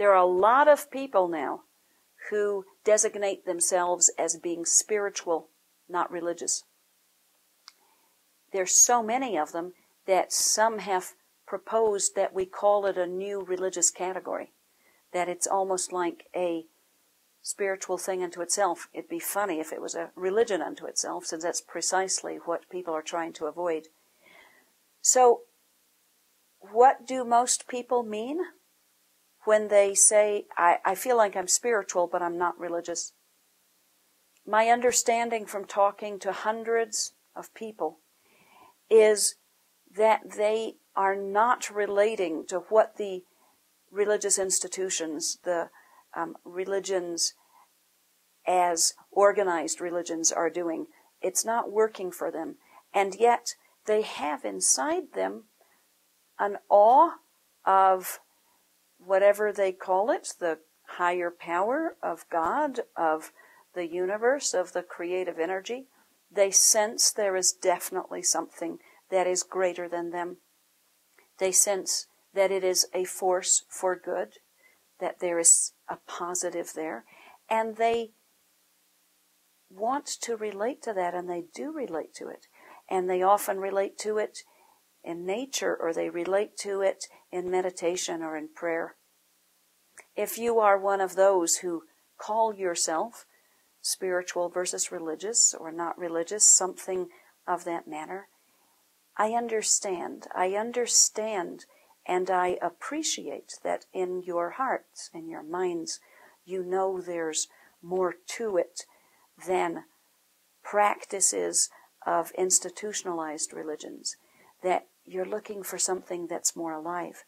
There are a lot of people now who designate themselves as being spiritual, not religious. There's so many of them that some have proposed that we call it a new religious category, that it's almost like a spiritual thing unto itself. It'd be funny if it was a religion unto itself, since that's precisely what people are trying to avoid. So, what do most people mean when they say, I feel like I'm spiritual, but I'm not religious? My understanding from talking to hundreds of people is that they are not relating to what the religious institutions, the religions as organized religions are doing. It's not working for them. And yet they have inside them an awe of whatever they call it, the higher power of God, of the universe, of the creative energy. They sense there is definitely something that is greater than them. They sense that it is a force for good, that there is a positive there, and they want to relate to that, and they do relate to it. And they often relate to it in nature, or they relate to it in meditation or in prayer. If you are one of those who call yourself spiritual versus religious, or not religious, something of that manner, I understand, and I appreciate that in your hearts, in your minds, you know there's more to it than practices of institutionalized religions, that you're looking for something that's more alive.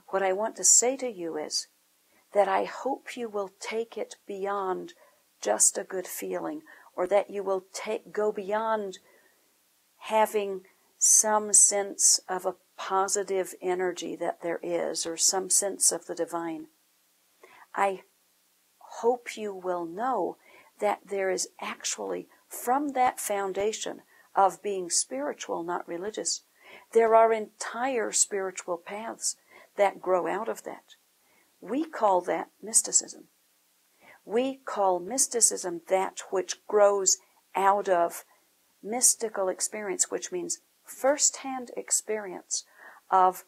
What I want to say to you is that I hope you will take it beyond just a good feeling, or that you will go beyond having some sense of a positive energy that there is, or some sense of the divine. I hope you will know that there is actually, from that foundation of being spiritual, not religious, there are entire spiritual paths that grow out of that. We call that mysticism. We call mysticism that which grows out of mystical experience, which means first-hand experience of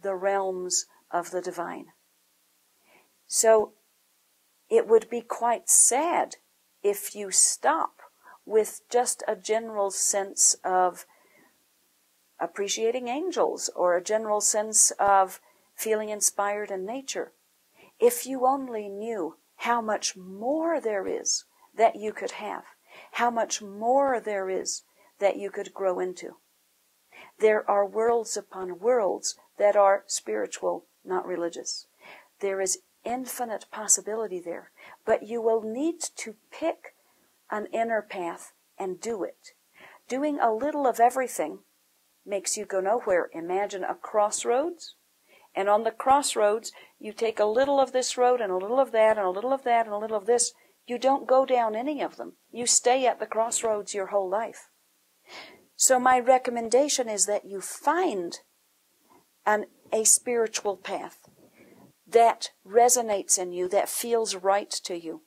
the realms of the divine. So it would be quite sad if you stop with just a general sense of appreciating angels, or a general sense of feeling inspired in nature. If you only knew how much more there is that you could have, how much more there is that you could grow into. There are worlds upon worlds that are spiritual, not religious. There is infinite possibility there, but you will need to pick an inner path and do it. Doing a little of everything makes you go nowhere. Imagine a crossroads, and on the crossroads you take a little of this road and a little of that and a little of that and a little of this. You don't go down any of them. You stay at the crossroads your whole life. So my recommendation is that you find a spiritual path that resonates in you, that feels right to you,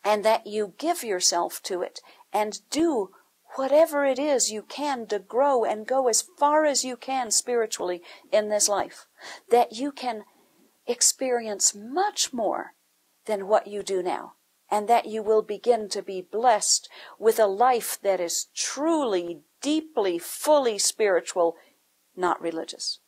and that you give yourself to it and do whatever it is you can to grow and go as far as you can spiritually in this life, that you can experience much more than what you do now, and that you will begin to be blessed with a life that is truly, deeply, fully spiritual, not religious.